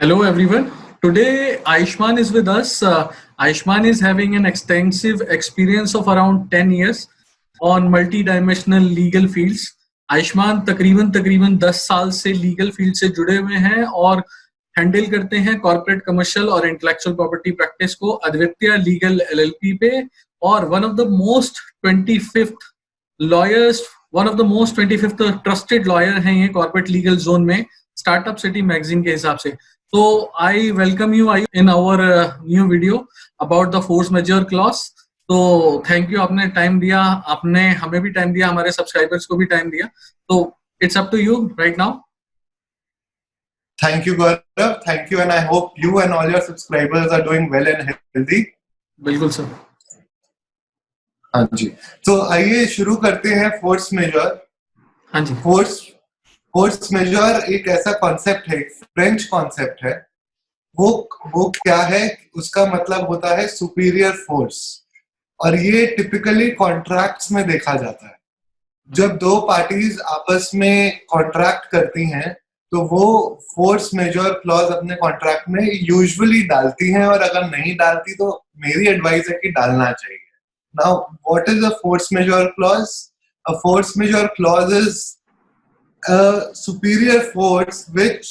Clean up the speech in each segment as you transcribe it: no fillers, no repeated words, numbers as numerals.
Hello, everyone. Today, Aishman is with us. Aishman is having an extensive experience of around 10 years on multi-dimensional legal fields. Ayushman तकरीबन तकरीबन 10 साल से legal field से जुड़े हुए हैं और हैंडल करते हैं कॉर्पोरेट कमर्शियल और इंटेलेक्चुअल प्रॉपर्टी प्रैक्टिस को अद्वितीय लीगल एलएलपी पे और one of the most 25th lawyers one of the most 25th trusted lawyer हैं ये कॉर्पोरेट लीगल जोन में स्टार्टअप सिटी मैगजीन के हिसाब से. So I welcome you in our new video about the force majeure clause. तो thank you, आपने time दिया, आपने हमें भी टाइम दिया, हमारे सब्सक्राइबर्स को भी टाइम दिया. तो it's up to you right now. Thank you, Gaurav. Thank you, and I hope you and all your subscribers are doing well and healthy. बिल्कुल सर. हाँ जी. तो आइए शुरू करते हैं फोर्स मेजर. हाँ जी. फोर्स मेजर एक ऐसा कॉन्सेप्ट है, फ्रेंच कॉन्सेप्ट है. वो क्या है? उसका मतलब होता है सुपीरियर फोर्स, और ये टिपिकली कॉन्ट्रैक्ट्स में देखा जाता है. जब दो पार्टीज आपस में कॉन्ट्रैक्ट करती हैं तो वो फोर्स मेजर क्लॉज अपने कॉन्ट्रैक्ट में यूजुअली डालती हैं, और अगर नहीं डालती तो मेरी एडवाइस है कि डालना चाहिए. Now what is a force majeure clause? A force majeure clause is a superior force which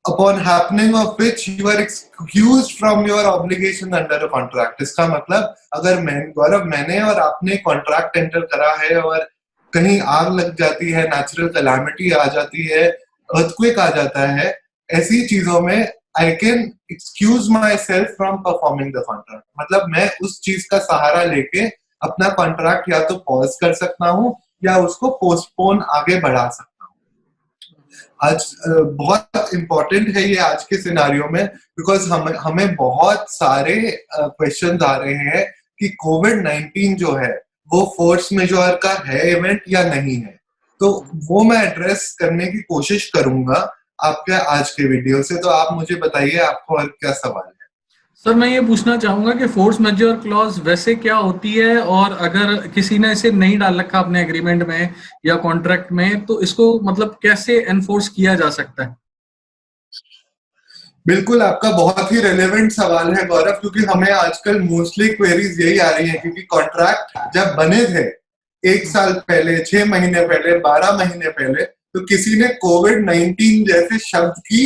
upon happening of which you are excused from your obligation under a contract. इसका मतलब अगर मैंने और आपने कॉन्ट्रैक्ट एंटर करा है और कहीं आग लग जाती है, नेचुरल कैलामिटी आ जाती है, अर्थक्वेक आ जाता है, ऐसी चीजों में I can excuse my self from performing the contract. मतलब मैं उस चीज का सहारा लेके अपना कॉन्ट्रैक्ट या तो पॉज कर सकता हूँ या उसको पोस्टपोन आगे बढ़ा सकता हूँ. आज बहुत इंपॉर्टेंट है ये आज के सिनारियो में, बिकॉज हमें बहुत सारे क्वेश्चंस आ रहे हैं कि कोविड-19 जो है वो फोर्स मेजर का है इवेंट या नहीं है. तो वो मैं एड्रेस करने की कोशिश करूंगा आपके आज के वीडियो से. तो आप मुझे बताइए, आपको और क्या सवाल है? सर, मैं ये पूछना चाहूंगा कि फोर्स मेजर क्लॉज वैसे क्या होती है, और अगर किसी ने इसे नहीं डाल रखा अपने एग्रीमेंट में या कॉन्ट्रैक्ट में तो इसको मतलब कैसे एनफोर्स किया जा सकता है? बिल्कुल, आपका बहुत ही रेलेवेंट सवाल है गौरव, क्योंकि हमें आजकल मोस्टली क्वेरीज यही आ रही है. क्योंकि कॉन्ट्रैक्ट जब बने थे 1 साल पहले, 6 महीने पहले, 12 महीने पहले, तो किसी ने कोविड-19 जैसे शब्द की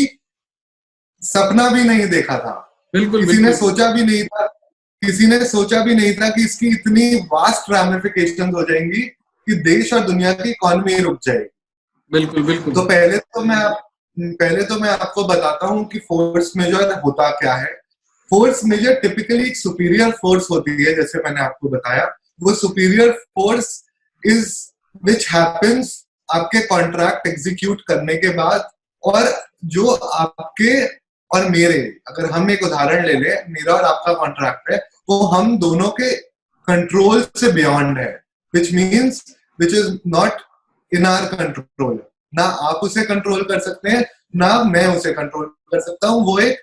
सपना भी नहीं देखा था. किसी ने सोचा भी नहीं था कि इसकी इतनी वास्ट रैमिफिकेशंस हो जाएंगी कि देश और दुनिया की इकोनॉमी रुक जाएगी. बिल्कुल. तो पहले तो मैं आपको बताता हूँ कि फोर्स मेजर होता क्या है. फोर्स मेजर टिपिकली एक सुपीरियर फोर्स होती है, जैसे मैंने आपको बताया. वो superior force is which happens आपके कॉन्ट्रैक्ट एग्जीक्यूट करने के बाद, और जो आपके और मेरे, अगर हम एक उदाहरण ले लें, मेरा और आपका कॉन्ट्रैक्ट है, वो हम दोनों के कंट्रोल से बियॉन्ड है, which is not in our control. ना आप उसे कंट्रोल कर सकते हैं, ना मैं उसे कंट्रोल कर सकता हूँ. वो एक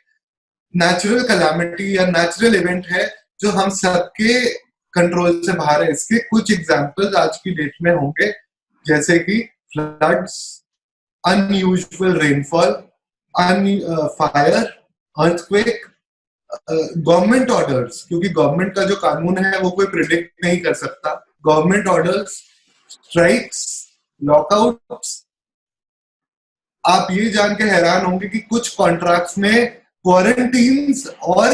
नेचुरल कैलामिटी या नेचुरल इवेंट है जो हम सबके कंट्रोल से बाहर है. इसके कुछ एग्जांपल्स आज की डेट में होंगे, जैसे कि floods, unusual rainfall, fire, earthquake, government orders, क्योंकि गवर्नमेंट का जो कानून है वो कोई प्रिडिक्ट नहीं कर सकता. Government orders, strikes, lockouts. आप ये जान के हैरान होंगे कि कुछ कॉन्ट्रैक्ट्स में क्वारंटीन्स और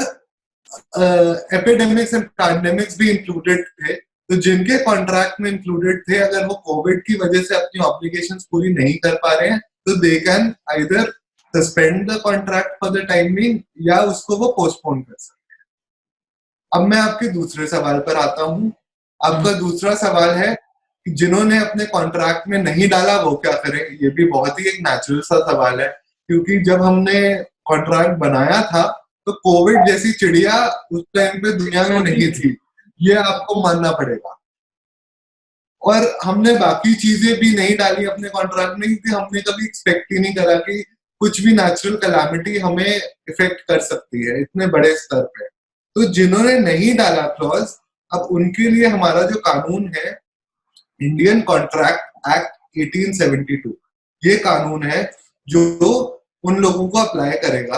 एपिडेमिक्स एंड पैंडेमिक्स भी इंक्लूडेड थे. तो जिनके कॉन्ट्रैक्ट में इंक्लूडेड थे, अगर वो कोविड की वजह से अपनी ऑब्लिगेशंस पूरी नहीं कर पा रहे हैं तो they can either suspend the contract for the time being, या उसको वो पोस्टपोन कर सकते हैं. अब मैं आपके दूसरे सवाल पर आता हूँ. आपका दूसरा सवाल है जिन्होंने अपने कॉन्ट्रैक्ट में नहीं डाला वो क्या करें. ये भी बहुत ही एक नेचुरल सा सवाल है, क्योंकि जब हमने कॉन्ट्रैक्ट बनाया था तो कोविड जैसी चिड़िया उस टाइम पे दुनिया में नहीं थी, ये आपको मानना पड़ेगा. और हमने बाकी चीजें भी नहीं डाली अपने कॉन्ट्रैक्ट में, क्योंकि हमने कभी एक्सपेक्ट ही नहीं करा कि कुछ भी नेचुरल कैलामिटी हमें इफेक्ट कर सकती है इतने बड़े स्तर पे. तो जिन्होंने नहीं डाला क्लॉज, अब उनके लिए हमारा जो कानून है, इंडियन कॉन्ट्रैक्ट एक्ट 1872, ये कानून है जो उन लोगों को अप्लाई करेगा।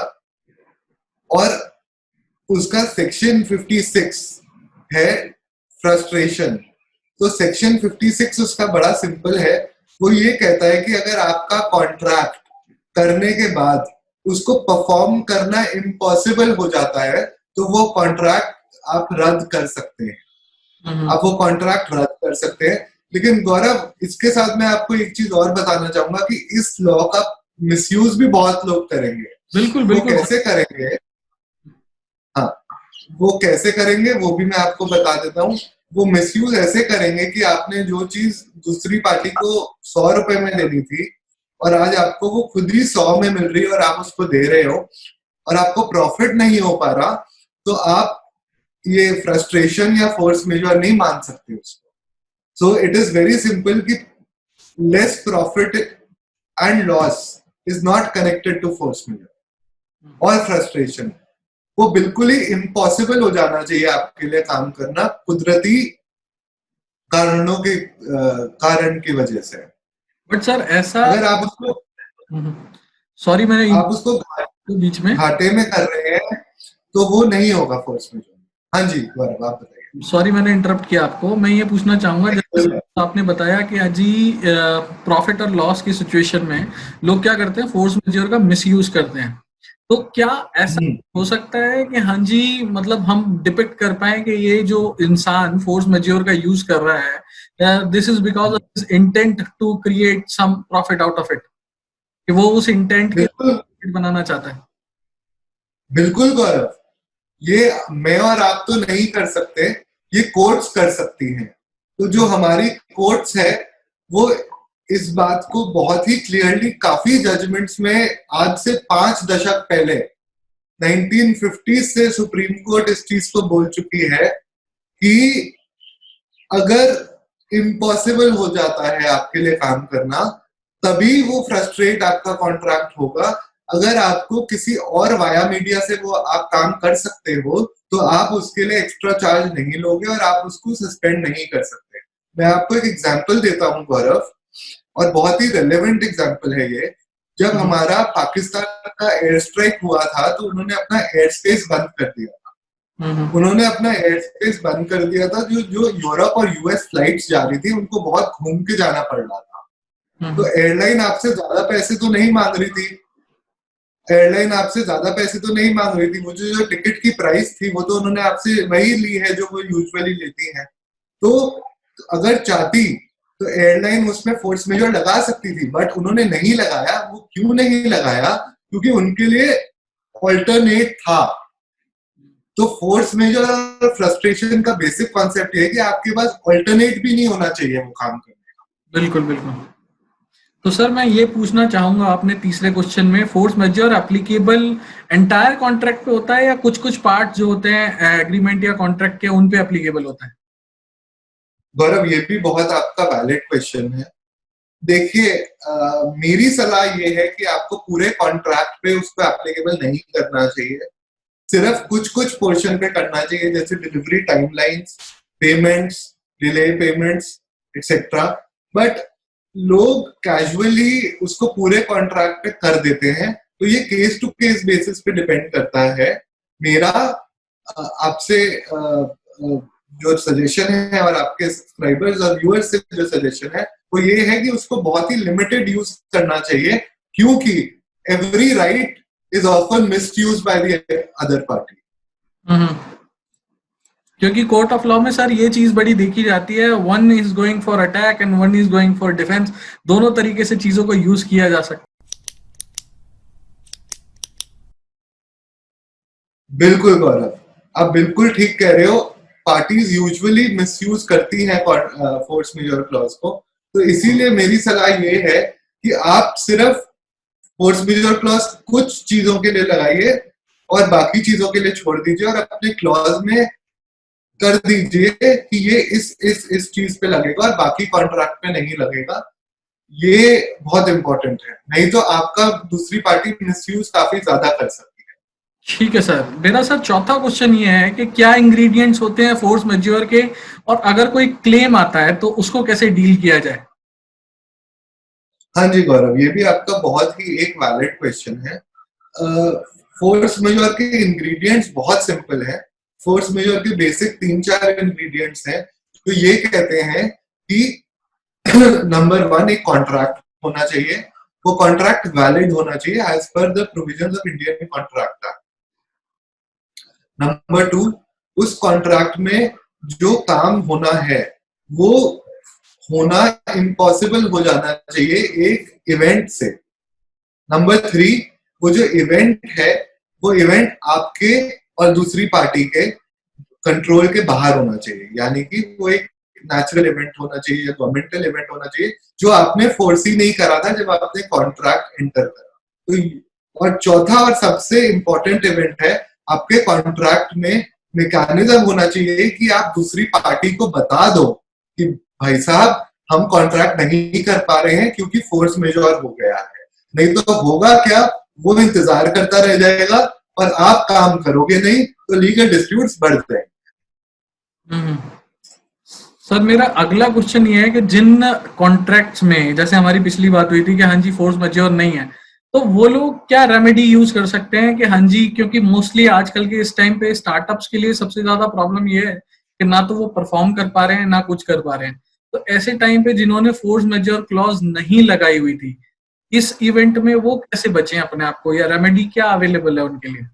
और उसका सेक्शन 56 है फ्रस्ट्रेशन। तो सेक्शन 56 उसका बड़ा सिंपल है। वो ये कहता है कि अगर आपका कॉन्ट्रैक्ट करने के बाद उसको परफॉर्म करना इम्पॉसिबल हो जाता है तो वो कॉन्ट्रैक्ट आप रद्द कर सकते हैं। आप वो कॉन्ट्रैक्ट रद्द कर सकते हैं। लेकिन गौरव, इसके साथ मैं आपको एक चीज और बताना चाहूंगा कि इस लॉ का मिसयूज भी बहुत लोग करेंगे। बिल्कुल वो बिल्कुल। कैसे करेंगे? हाँ, वो कैसे करेंगे वो भी मैं आपको बता देता हूँ। वो मिसयूज ऐसे करेंगे कि आपने जो चीज दूसरी पार्टी को 100 रुपए में देनी थी और आज आपको वो खुद ही 100 में मिल रही है और आप उसको दे रहे हो और आपको प्रॉफिट नहीं हो पा रहा, तो आप ये फ्रस्ट्रेशन या फोर्स मेजर नहीं मान सकते उसको। So it is very simple कि less profit and loss is not connected to force majeure और फ्रस्ट्रेशन। वो बिल्कुल ही इम्पॉसिबल हो जाना चाहिए आपके लिए काम करना कुदरती कारणों के कारण की वजह से। बट सर ऐसा, अगर आप उसको सॉरी मैंने आप उसको बीच में, घाटे में कर रहे हैं तो वो नहीं होगा फोर्स मेजर। हाँ जी गौरव, आप बताइए। सॉरी मैंने इंटरप्ट किया आपको। मैं ये पूछना चाहूंगा, जैसे आपने बताया कि अजी प्रॉफिट और लॉस की सिचुएशन में लोग क्या करते हैं, फोर्स मेजर का मिसयूज करते हैं। तो क्या ऐसा हो सकता है कि हाँ जी, मतलब हम डिपिक्ट कर पाए कि ये जो इंसान फोर्स मेजर का यूज कर रहा है, this is because of his intent to create some profit out of it, कि वो उस इंटेंट के बिल्कुल बनाना चाहता है? बिल्कुल गौरव, ये मैं और आप तो नहीं कर सकते, ये कोर्ट्स कर सकती हैं। तो जो हमारी कोर्ट्स है वो इस बात को बहुत ही क्लियरली काफी जजमेंट्स में आज से 5 दशक पहले 1950 से सुप्रीम कोर्ट इस चीज को बोल चुकी है कि अगर इम्पॉसिबल हो जाता है आपके लिए काम करना तभी वो फ्रस्ट्रेट आपका कॉन्ट्रैक्ट होगा। अगर आपको किसी और वाया मीडिया से वो आप काम कर सकते हो तो आप उसके लिए एक्स्ट्रा चार्ज नहीं लोगे और आप उसको सस्पेंड नहीं कर सकते। मैं आपको एक एग्जांपल देता हूं गौरव, और बहुत ही रेलेवेंट एग्जांपल है ये। जब हमारा पाकिस्तान का एयर स्ट्राइक हुआ था तो उन्होंने अपना एयर स्पेस बंद कर दिया था। उन्होंने अपना एयर स्पेस बंद कर दिया था। जो जो यूरोप और यूएस फ्लाइट्स जा रही थी उनको बहुत घूम के जाना पड़ रहा था। तो एयरलाइन आपसे ज्यादा पैसे तो नहीं मांग रही थी, एयरलाइन आपसे ज्यादा पैसे तो नहीं मांग रही थी। वो जो टिकट की प्राइस थी वो तो उन्होंने आपसे वही ली है जो वो यूजुअली लेती है। तो अगर चाहती तो एयरलाइन उसमें फोर्स मेजर लगा सकती थी, बट उन्होंने नहीं लगाया। वो क्यों नहीं लगाया? क्योंकि उनके लिए ऑल्टरनेट था। तो फोर्स मेजर और फ्रस्ट्रेशन का बेसिक कॉन्सेप्ट ये है कि आपके पास ऑल्टरनेट भी नहीं होना चाहिए वो काम करने का। बिल्कुल बिल्कुल। तो सर मैं ये पूछना चाहूंगा, आपने तीसरे क्वेश्चन में force majeure applicable entire contract पे होता है या कुछ कुछ पार्ट जो होते हैं एग्रीमेंट या कॉन्ट्रैक्ट के उन पे एप्लीकेबल होता है? गौरव, ये भी बहुत आपका वैलिड क्वेश्चन है। देखिए, मेरी सलाह ये है कि आपको पूरे कॉन्ट्रैक्ट पे उसको एप्लीकेबल नहीं करना चाहिए, सिर्फ कुछ कुछ पोर्शन पे करना चाहिए, जैसे delivery timelines, payments, delay payments etcetera. But लोग कैजुअली उसको पूरे कॉन्ट्रैक्ट पे कर देते हैं। तो ये केस टू केस बेसिस पे डिपेंड करता है। मेरा आपसे जो सजेशन है और आपके सब्सक्राइबर्स और व्यूअर्स से जो सजेशन है वो ये है कि उसको बहुत ही लिमिटेड यूज करना चाहिए, क्योंकि every right is often misused by the other party. क्योंकि कोर्ट ऑफ लॉ में सर ये चीज बड़ी देखी जाती है, one is going for attack and one is going for defence, दोनों तरीके से चीजों को यूज किया जा सकता है। बिल्कुल गौरव, आप बिल्कुल ठीक कह रहे हो। पार्टीज यूजुअली मिसयूज करती हैं फोर्स मेजर क्लॉज को। तो इसीलिए मेरी सलाह ये है कि आप सिर्फ फोर्स मेजर क्लॉज कुछ चीजों के लिए लगाइए और बाकी चीजों के लिए छोड़ दीजिए, और अपने क्लॉज में कर दीजिए कि ये इस चीज पे लगेगा और बाकी कॉन्ट्रैक्ट पे नहीं लगेगा। ये बहुत इंपॉर्टेंट है, नहीं तो आपका दूसरी पार्टी मिसयूज काफी ज्यादा कर सकती है। ठीक है सर। मेरा सर चौथा क्वेश्चन ये है कि क्या इंग्रेडिएंट्स होते हैं फोर्स मेजर के, और अगर कोई क्लेम आता है तो उसको कैसे डील किया जाए? हाँ जी गौरव, ये भी आपका बहुत ही एक वैलिड क्वेश्चन है। फोर्स मेजर के इंग्रेडिएंट्स बहुत सिंपल है। फोर्स मेजर के बेसिक 3-4 इंग्रेडिएंट्स हैं तो ये कहते हैं कि नंबर 1 एक कॉन्ट्रैक्ट होना चाहिए, वो कॉन्ट्रैक्ट वैलिड होना चाहिए as per the provisions of Indian contract act. Number 2, उस कॉन्ट्रैक्ट में जो काम होना है वो होना इम्पॉसिबल हो जाना चाहिए एक इवेंट से। नंबर 3, वो जो इवेंट है वो इवेंट आपके और दूसरी पार्टी के कंट्रोल के बाहर होना चाहिए, यानी कि वो एक नेचुरल इवेंट होना चाहिए या गवर्नमेंटल इवेंट होना चाहिए जो आपने फोर्स ही नहीं करा था जब आपने कॉन्ट्रैक्ट एंटर करा। तो और चौथा और सबसे इंपॉर्टेंट इवेंट है, आपके कॉन्ट्रैक्ट में मैकेनिज्म होना चाहिए कि आप दूसरी पार्टी को बता दो कि भाई साहब हम कॉन्ट्रैक्ट नहीं कर पा रहे हैं क्योंकि फोर्स मेजर हो गया है। नहीं तो होगा क्या, वो इंतजार करता रह जाएगा और आप काम करोगे नहीं तो लीगल डिस्प्यूट्स बढ़ जाएंगे। सर मेरा अगला क्वेश्चन ये है कि जिन कॉन्ट्रैक्ट्स में, जैसे हमारी पिछली बात हुई थी कि हाँ जी फोर्स मैज्योर नहीं है, तो वो लोग क्या रेमेडी यूज कर सकते हैं कि हाँ जी, क्योंकि मोस्टली आजकल के इस टाइम पे स्टार्टअप्स के लिए सबसे ज्यादा प्रॉब्लम ये है कि ना तो वो परफॉर्म कर पा रहे हैं ना कुछ कर पा रहे हैं। तो ऐसे टाइम पे जिन्होंने फोर्स मैज्योर क्लॉज नहीं लगाई हुई थी, इस इवेंट में वो कैसे बचें अपने आप को, या रेमेडी क्या अवेलेबल है उनके लिए?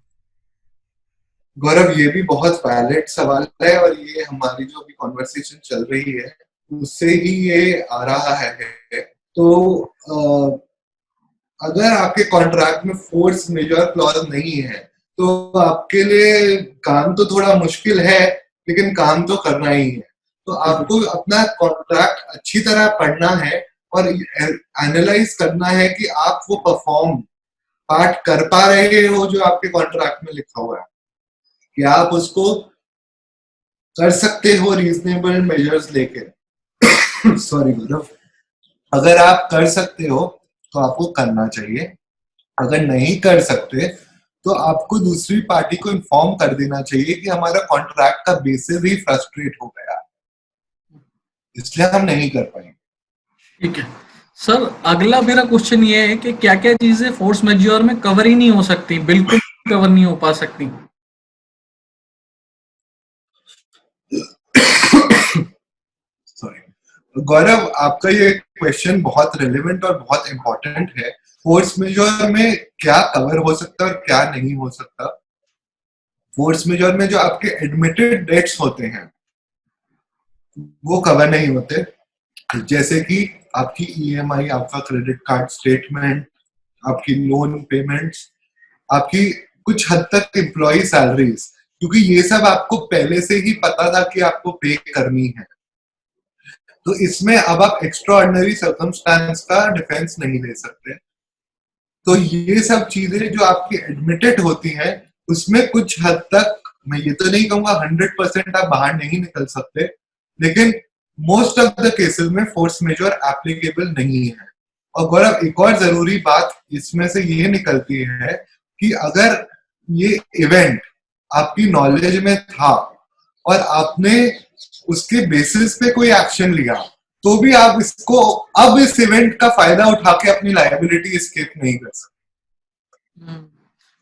गौरव, ये भी बहुत वैलिड सवाल है और ये हमारी जो अभी कॉन्वर्सेशन चल रही है उससे ही ये आ रहा है। तो अगर आपके कॉन्ट्रैक्ट में फोर्स मेजर क्लॉज नहीं है तो आपके लिए काम तो थोड़ा मुश्किल है, लेकिन काम तो करना ही है। तो आपको अपना कॉन्ट्रैक्ट अच्छी तरह पढ़ना है और एनालाइज करना है कि आप वो परफॉर्म पार्ट कर पा रहे हो जो आपके कॉन्ट्रैक्ट में लिखा हुआ है, कि आप उसको कर सकते हो रीजनेबल मेजर्स लेके। सॉरी गौरव, अगर आप कर सकते हो तो आपको करना चाहिए, अगर नहीं कर सकते तो आपको दूसरी पार्टी को इन्फॉर्म कर देना चाहिए कि हमारा कॉन्ट्रैक्ट का बेसिस ही फ्रस्ट्रेट हो गया, इसलिए हम नहीं कर पाएंगे। ठीक है सर, अगला मेरा क्वेश्चन ये है कि क्या क्या चीजें फोर्स मैज्योर में कवर ही नहीं हो सकती, बिल्कुल कवर नहीं हो पा सकती? सॉरी गौरव, आपका ये क्वेश्चन बहुत रिलेवेंट और बहुत इंपॉर्टेंट है। फोर्स मेजर में क्या कवर हो सकता है और क्या नहीं हो सकता। फोर्स मेजर में जो आपके एडमिटेड डेट्स होते हैं वो कवर नहीं होते, जैसे कि आपकी ईएमआई, आपका क्रेडिट कार्ड स्टेटमेंट, आपकी लोन पेमेंट्स, आपकी कुछ हद तक एम्प्लॉय सैलरीज, क्योंकि ये सब आपको पहले से ही पता था कि आपको पे करनी है। तो इसमें अब आप एक्स्ट्रा ऑर्डिनरी सर्कमस्टांस का डिफेंस नहीं ले सकते। तो ये सब चीजें जो आपकी एडमिटेड होती हैं उसमें कुछ हद तक, मैं ये तो नहीं कहूंगा 100% आप बाहर नहीं निकल सकते, लेकिन मोस्ट ऑफ द केसेस में फोर्स मेजर एप्लीकेबल नहीं है। और गौरव, एक और जरूरी बात इसमें से ये निकलती है कि अगर ये इवेंट आपकी नॉलेज में था और आपने उसके बेसिस पे कोई एक्शन लिया, तो भी आप इसको अब इस इवेंट का फायदा उठा के अपनी लायबिलिटी एस्केप नहीं कर सकते।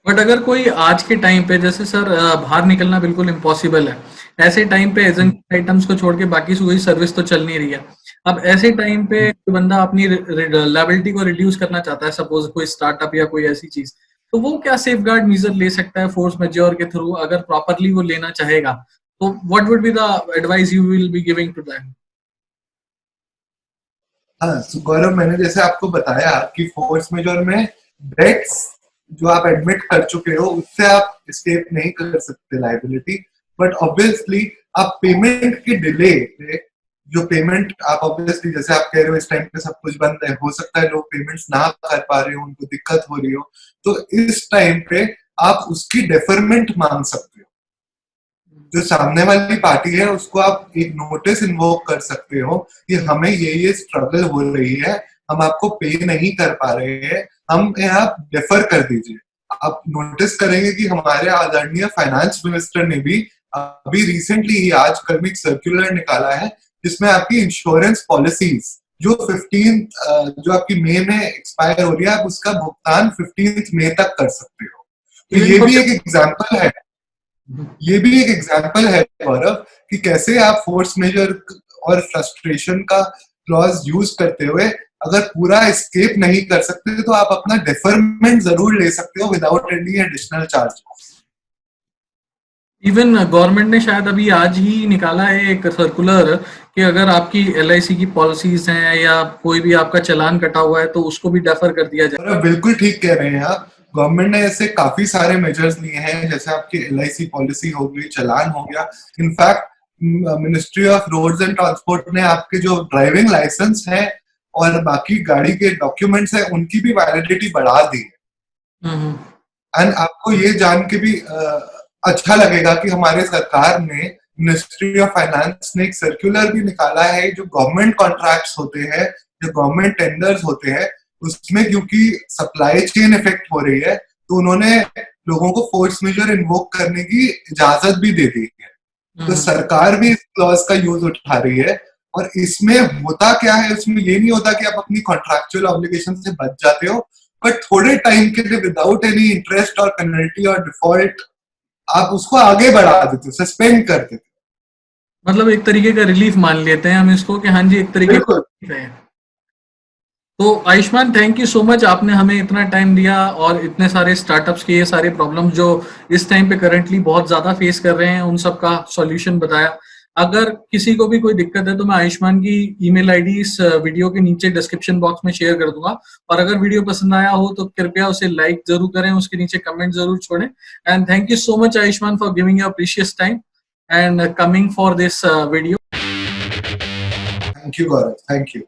बट अगर कोई आज के टाइम पे, जैसे सर बाहर निकलना बिल्कुल इम्पॉसिबल है, ऐसे टाइम पे एजेंसी आइटम्स को छोड़ के बाकी कोई सर्विस तो चल नहीं रही है। अब ऐसे टाइम पे कोई बंदा अपनी लायबिलिटी को रिड्यूस करना चाहता है, सपोज कोई स्टार्टअप या कोई ऐसी चीज, तो वो क्या सेफगार्ड मेजर ले सकता है फोर्स मैज्योर के थ्रू, अगर प्रॉपरली वो लेना चाहेगा? तो what would be the advice you will be giving to them? हाँ, तो गौरव, मैंने जैसे आपको बताया कि फोर्स मेजर में डेट्स जो आप एडमिट कर चुके हो उससे आप एस्केप नहीं कर सकते लायबिलिटी, बट ऑब्वियसली आप पेमेंट के डिले पे, जो पेमेंट आप ऑब्वियसली जैसे आप कह रहे हो इस टाइम पे सब कुछ बंद है, हो सकता है लोग पेमेंट्स ना कर पा रहे हो, उनको दिक्कत हो रही हो, तो इस टाइम पे आप उसकी डेफरमेंट मांग सकते हो। जो सामने वाली पार्टी है उसको आप एक नोटिस इन्वोक कर सकते हो कि हमें ये स्ट्रगल हो रही है, हम आपको पे नहीं कर पा रहे हैं, हम आप डेफर कर दीजिए। आप नोटिस करेंगे कि हमारे आदरणीय फाइनेंस मिनिस्टर ने भी अभी रिसेंटली ही आज कल में एक सर्कुलर निकाला है जिसमें आपकी इंश्योरेंस पॉलिसीज जो 15 जो आपकी मई में एक्सपायर हो रही है, आप उसका भुगतान 15 मई तक कर सकते हो। तो ये भी एक एग्जाम्पल है, ये भी एक एग्जाम्पल है गौरव, कि कैसे आप फोर्स मेजर और फ्रस्ट्रेशन का क्लॉज यूज करते हुए अगर पूरा एस्केप नहीं कर सकते तो आप अपना डेफरमेंट जरूर ले सकते हो without any additional charges. Even government ने शायद अभी आज ही निकाला है एक सर्कुलर कि अगर आपकी LIC की पॉलिसीज हैं या कोई भी आपका चालान कटा हुआ है तो उसको भी डेफर कर दिया जाए। बिल्कुल ठीक कह रहे हैं आप। गवर्नमेंट ने ऐसे काफी सारे मेजर्स लिए हैं, जैसे आपकी LIC पॉलिसी हो गई, चालान हो गया। In fact ministry of roads and transport ने आपके जो ड्राइविंग लाइसेंस है और बाकी गाड़ी के डॉक्यूमेंट्स है उनकी भी वैलिडिटी बढ़ा दी है। एंड आपको ये जान के भी अच्छा लगेगा कि हमारे सरकार ने, मिनिस्ट्री ऑफ फाइनेंस ने एक सर्कुलर भी निकाला है, जो गवर्नमेंट कॉन्ट्रैक्ट्स होते हैं, जो गवर्नमेंट टेंडर्स होते हैं, उसमें क्योंकि सप्लाई चेन इफेक्ट हो रही है तो उन्होंने लोगों को फोर्स मेजर इन्वोक करने की इजाजत भी दे दी है। तो सरकार भी इस क्लॉज का यूज उठा रही है। और इसमें होता क्या है, उसमें ये नहीं होता कि आप अपनी कॉन्ट्रैक्चुअल ऑब्लिगेशन से बच जाते हो, बट थोड़े टाइम के लिए विदाउट एनी इंटरेस्ट और पेनल्टी और डिफॉल्ट आप उसको आगे बढ़ा देते हो, सस्पेंड कर देते हो। मतलब एक तरीके का रिलीफ मान लेते हैं हम इसको कि हाँ जी एक तरीके का रिलीफ है। तो Ayushman, thank you so much, आपने हमें इतना टाइम दिया और इतने सारे स्टार्टअप्स के ये सारे प्रॉब्लम जो इस टाइम पे करंटली बहुत ज्यादा फेस कर रहे हैं उन सब का सॉल्यूशन बताया। अगर किसी को भी कोई दिक्कत है तो मैं आयुष्मान की ईमेल आईडी इस वीडियो के नीचे डिस्क्रिप्शन बॉक्स में शेयर कर दूंगा। और अगर वीडियो पसंद आया हो तो कृपया उसे लाइक जरूर करें, उसके नीचे कमेंट जरूर छोड़ें। And thank you so much Ayushman for giving your precious time and coming for this video. Thank you Gaurav, thank you.